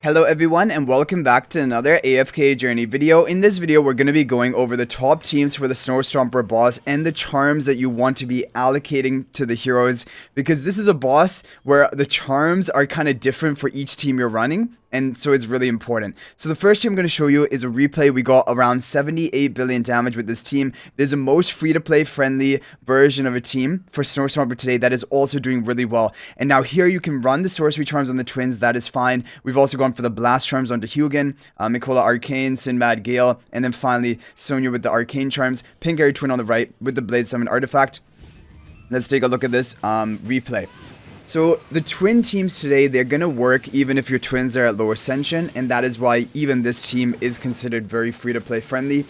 Hello everyone and welcome back to another AFK journey video. In this video we're going to be going over the top teams for the Stomper boss and the charms that you want to be allocating to the heroes, because this is a boss where the charms are kind of different for each team you're running. And so it's really important. So the first team I'm going to show you is a replay. We got around 78 billion damage with this team. There's a most free-to-play friendly version of a team for Stomper today that is also doing really well. And now here you can run the sorcery charms on the twins. That is fine. We've also gone for the blast charms onto Hugin, Mikola Arcane, Sinbad Gale, and then finally Sonya with the arcane charms. Pink Airy Twin on the right with the Blade Summon artifact. Let's take a look at this replay. So the twin teams today, they're going to work even if your twins are at low ascension, and that is why even this team is considered very free-to-play friendly.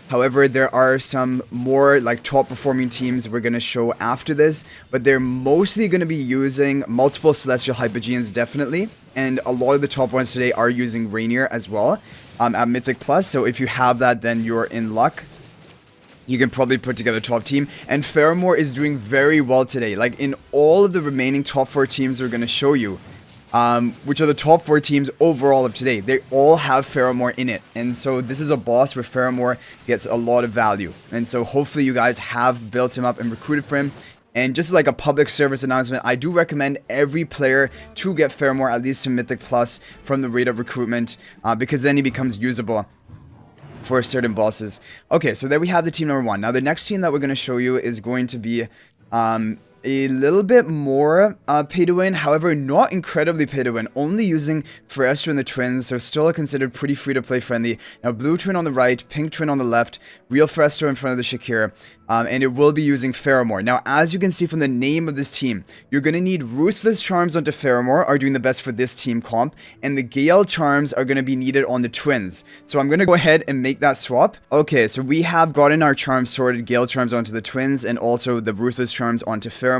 However, there are some more like top performing teams we're going to show after this, but they're mostly going to be using multiple Celestial Hypogeans definitely, and a lot of the top ones today are using Reinier as well at Mythic Plus, so if you have that then you're in luck. You can probably put together a top team. And Faramore is doing very well today. Like in all of the remaining top 4 teams we're going to show you, which are the top 4 teams overall of today, they all have Faramore in it. And so this is a boss where Faramore gets a lot of value. And so hopefully you guys have built him up and recruited for him. And just like a public service announcement, I do recommend every player to get Faramore at least to Mythic Plus from the rate of recruitment, because then he becomes usable for certain bosses. Okay, so there we have the team number 1. Now the next team that we're going to show you is going to be a little bit more pay to win, however not incredibly pay to win, only using Forester and the twins, so still considered pretty free to play friendly. Now blue twin on the right, pink twin on the left, real Forester in front of the Shakira, and it will be using Faramore. Now as you can see from the name of this team, you're going to need Ruthless Charms onto Faramore are doing the best for this team comp, and the Gale Charms are going to be needed on the twins. So I'm going to go ahead and make that swap. Okay, so we have gotten our charms sorted, Gale Charms onto the twins and also the Ruthless Charms onto Faramore,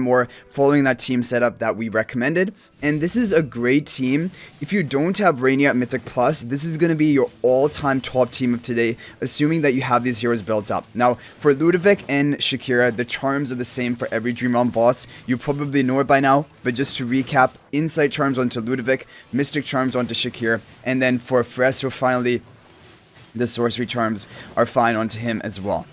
following that team setup that we recommended. And this is a great team. If you don't have Reinier at Mythic Plus, this is going to be your all-time top team of today, assuming that you have these heroes built up. Now, for Ludovic and Shakira, the charms are the same for every Dream Realm boss. You probably know it by now, but just to recap, Insight Charms onto Ludovic, Mystic Charms onto Shakira, and then for Fresco, finally, the Sorcery Charms are fine onto him as well.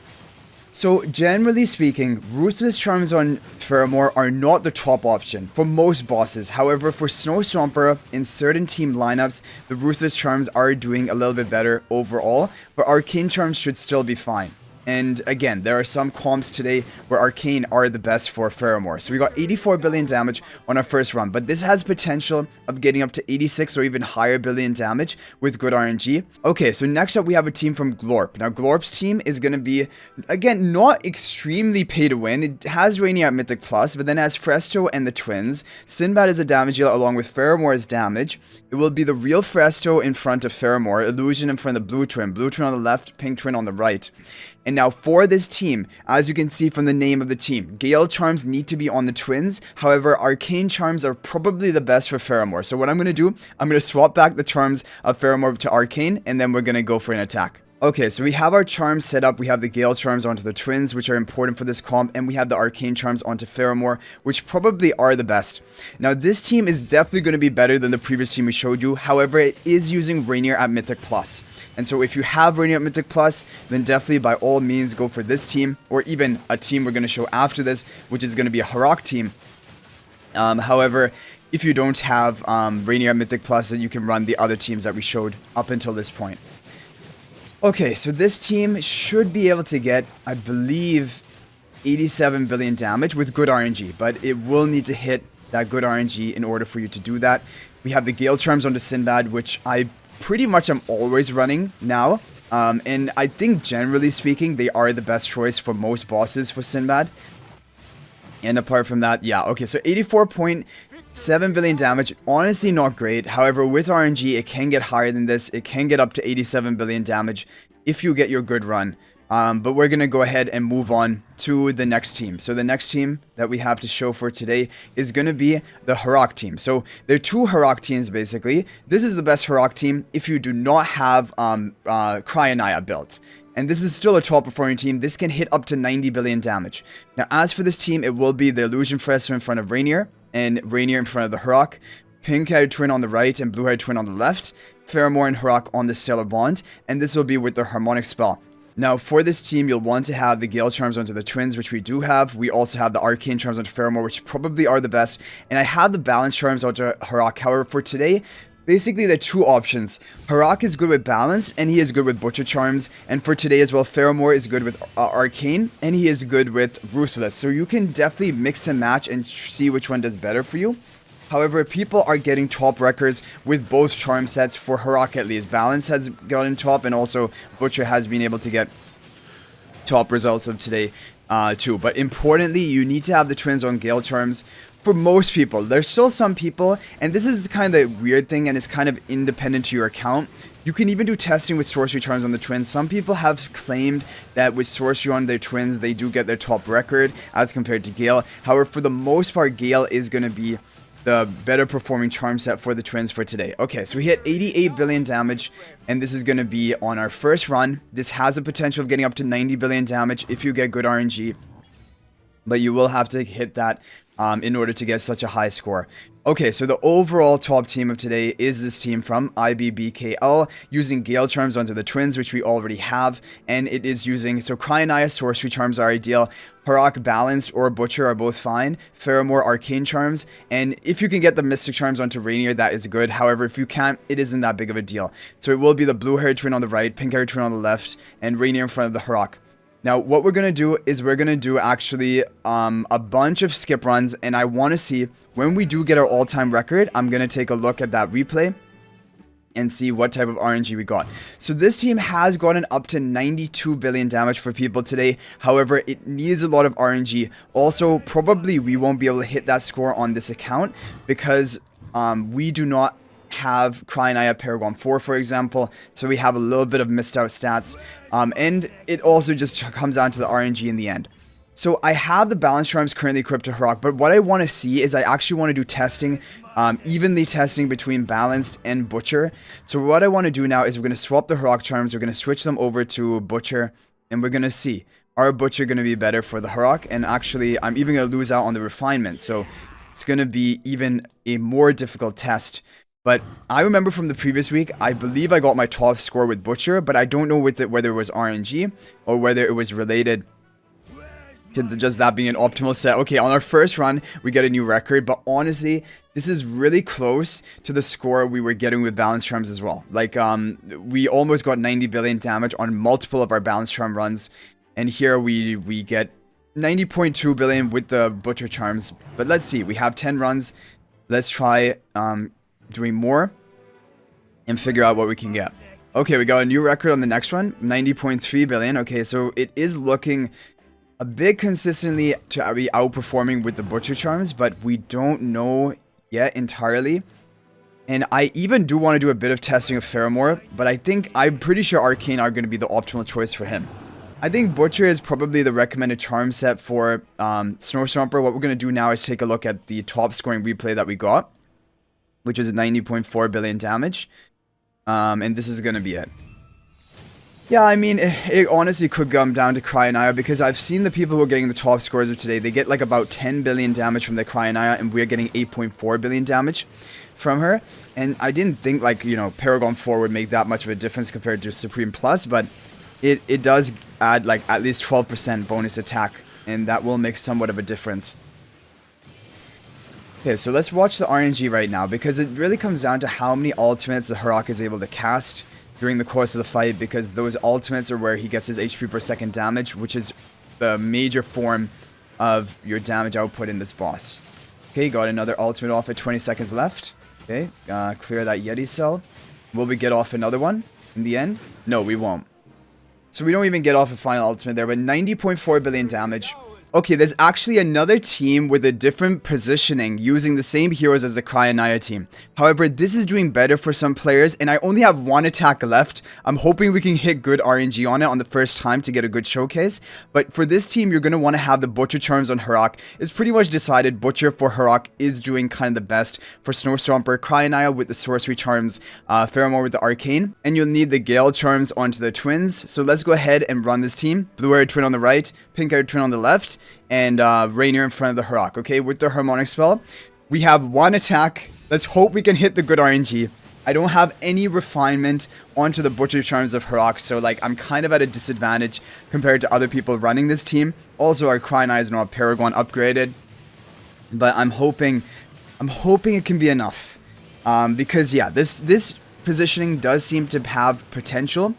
So, generally speaking, Ruthless Charms on Faramore are not the top option for most bosses. However, for Stomper, in certain team lineups, the Ruthless Charms are doing a little bit better overall, but Arcane Charms should still be fine. And again, there are some comps today where Arcane are the best for Faramore. So we got 84 billion damage on our first run, but this has potential of getting up to 86 or even higher billion damage with good RNG. Okay, so next up we have a team from Glorp. Now Glorp's team is going to be, again, not extremely pay to win. It has Reinier at Mythic Plus, but then has Fresto and the twins. Sinbad is a damage dealer along with Faramore as damage. It will be the real Fresto in front of Faramore, Illusion in front of the blue twin on the left, pink twin on the right. And now for this team, as you can see from the name of the team, Gale Charms need to be on the twins. However, Arcane Charms are probably the best for Faramore. So what I'm going to do, I'm going to swap back the charms of Faramore to Arcane, and then we're going to go for an attack. Okay, so we have our charms set up. We have the Gale Charms onto the twins, which are important for this comp, and we have the Arcane Charms onto Faramore, which probably are the best. Now, this team is definitely going to be better than the previous team we showed you. However, it is using Reinier at Mythic Plus. And so if you have Reinier at Mythic Plus, then definitely by all means go for this team, or even a team we're going to show after this, which is going to be a Harak team. However, if you don't have Reinier at Mythic Plus, then you can run the other teams that we showed up until this point. Okay, so this team should be able to get, I believe, 87 billion damage with good RNG, but it will need to hit that good RNG in order for you to do that. We have the Gale Charms onto Sinbad, which I pretty much am always running now, and I think generally speaking, they are the best choice for most bosses for Sinbad. And apart from that, yeah, okay, so 84.7 billion damage, honestly not great. However, with RNG, it can get higher than this. It can get up to 87 billion damage if you get your good run. But we're going to go ahead and move on to the next team. So the next team that we have to show for today is going to be the Harak team. So there are 2 Harak teams basically. This is the best Harak team if you do not have Cryonaia built. And this is still a top performing team. This can hit up to 90 billion damage. Now as for this team, it will be the Illusion Fresco in front of Reinier, and Reinier in front of the Harak. pink-haired twin on the right and blue-haired twin on the left, Pheromore and Harak on the Stellar Bond, and this will be with the Harmonic spell. Now, for this team, you'll want to have the Gale Charms onto the Twins, which we do have. We also have the Arcane Charms onto Pheromore, which probably are the best. And I have the Balance Charms onto Harak. However, for today, basically there are two options. Harak is good with Balance, and he is good with Butcher Charms. And for today as well, Pheromore is good with Arcane, and he is good with Ruthless. So you can definitely mix and match and see which one does better for you. However, people are getting top records with both charm sets for Harak at least. Balance has gotten top, and also Butcher has been able to get top results of today too. But importantly, you need to have the twins on Gale Charms for most people. There's still some people, and this is kind of a weird thing, and it's kind of independent to your account. You can even do testing with Sorcery Charms on the twins. Some people have claimed that with Sorcery on their twins, they do get their top record as compared to Gale. However, for the most part, Gale is going to be the better performing charm set for the twins for today. Okay, so we hit 88 billion damage, and this is going to be on our first run. This has a potential of getting up to 90 billion damage if you get good RNG, but you will have to hit that in order to get such a high score. Okay, so the overall top team of today is this team from IBBKL using Gale Charms onto the twins, which we already have, and it is using, so Cryonaia Sorcery Charms are ideal, Harak Balanced or Butcher are both fine, Pheromore Arcane Charms, and if you can get the Mystic Charms onto Reinier, that is good. However, if you can't, it isn't that big of a deal. So it will be the blue-haired twin on the right, pink-haired twin on the left, and Reinier in front of the Harak. Now, what we're going to do is we're going to do actually a bunch of skip runs, and I want to see, when we do get our all-time record, I'm going to take a look at that replay and see what type of RNG we got. So this team has gotten up to 92 billion damage for people today. However, it needs a lot of RNG. Also, probably we won't be able to hit that score on this account because we do not have Cryonaia Paragon 4, for example, so we have a little bit of missed out stats, and it also just comes down to the RNG in the end. So I have the Balance Charms currently equipped to Harak, but what I want to see is I actually want to do testing, evenly testing between Balanced and Butcher. So what I want to do now is we're going to swap the Harak Charms, we're going to switch them over to Butcher, and we're going to see, are Butcher going to be better for the Harak? And actually, I'm even going to lose out on the refinement, so it's going to be even a more difficult test. But I remember from the previous week, I believe I got my top score with Butcher, but I don't know whether it was RNG or whether it was related to just that being an optimal set. Okay, on our first run, we get a new record, but honestly, this is really close to the score we were getting with Balance Charms as well. Like, we almost got 90 billion damage on multiple of our Balance Charm runs, and here we get 90.2 billion with the Butcher Charms. But let's see, we have 10 runs. Let's try doing more and figure out what we can get. Okay, we got a new record on the next one, 90.3 billion. Okay, so it is looking a bit consistently to be outperforming with the Butcher Charms, but we don't know yet entirely. And I even do want to do a bit of testing of Pheromore, but I'm pretty sure Arcane are going to be the optimal choice for him. I think Butcher is probably the recommended charm set for Snow Stomper. What we're going to do now is take a look at the top scoring replay that we got, which is 90.4 billion damage. And this is going to be it. Yeah, I mean, it honestly could come down to Cryonaia, because I've seen the people who are getting the top scores of today, they get like about 10 billion damage from the Cryonaia, and we're getting 8.4 billion damage from her. And I didn't think, like, you know, Paragon 4 would make that much of a difference compared to Supreme Plus, but it does add like at least 12% bonus attack, and that will make somewhat of a difference. Okay, so let's watch the RNG right now, because it really comes down to how many ultimates the Harak is able to cast during the course of the fight, because those ultimates are where he gets his HP per second damage, which is the major form of your damage output in this boss. Okay, got another ultimate off at 20 seconds left. Okay, clear that Yeti cell. Will we get off another one in the end? No, we won't. So we don't even get off a final ultimate there, but 90.4 billion damage. Okay, there's actually another team with a different positioning using the same heroes as the Cryonaia team. However, this is doing better for some players, and I only have one attack left. I'm hoping we can hit good RNG on it on the first time to get a good showcase. But for this team, you're going to want to have the Butcher Charms on Harak. It's pretty much decided Butcher for Harak is doing kind of the best for Snow Stomper, Cryonaia with the Sorcery Charms, Pheromore with the Arcane, and you'll need the Gale Charms onto the twins. So let's go ahead and run this team. Blue-haired twin on the right, pink-haired twin on the left, and Reinier in front of the Harak. Okay, with the Harmonic spell, we have one attack Let's hope we can hit the good RNG. I don't have any refinement onto the Butcher Charms of Harak, so like I'm kind of at a disadvantage compared to other people running this team. Also, our Cryonaia is now Paragon upgraded, but I'm hoping it can be enough, because yeah, this positioning does seem to have potential,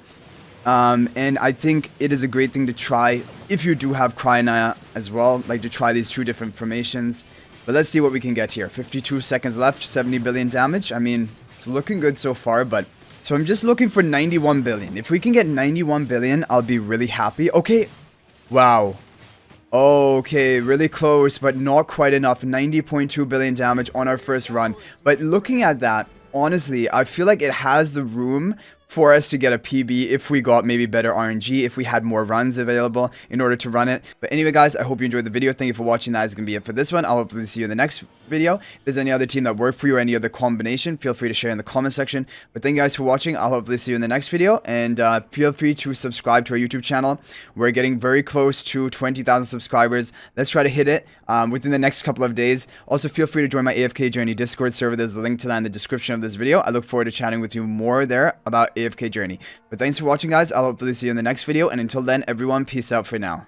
and I think it is a great thing to try if you do have Cryonaia as well, like to try these 2 different formations. But let's see what we can get here. 52 seconds left, 70 billion damage. I mean, it's looking good so far, but so I'm just looking for 91 billion. If we can get 91 billion, I'll be really happy. Okay. Wow. Okay, really close, but not quite enough. 90.2 billion damage on our first run. But looking at that, honestly, I feel like it has the room for us to get a PB if we got maybe better RNG, if we had more runs available in order to run it. But anyway, guys, I hope you enjoyed the video. Thank you for watching. That is going to be it for this one. I'll hopefully see you in the next video. If there's any other team that worked for you or any other combination, feel free to share in the comment section. But thank you guys for watching. I'll hopefully see you in the next video. And feel free to subscribe to our YouTube channel. We're getting very close to 20,000 subscribers. Let's try to hit it within the next couple of days. Also, feel free to join my AFK Journey Discord server. There's the link to that in the description of this video. I look forward to chatting with you more there about AFK Journey. But thanks for watching, guys. I'll hopefully see you in the next video. And until then, everyone, peace out for now.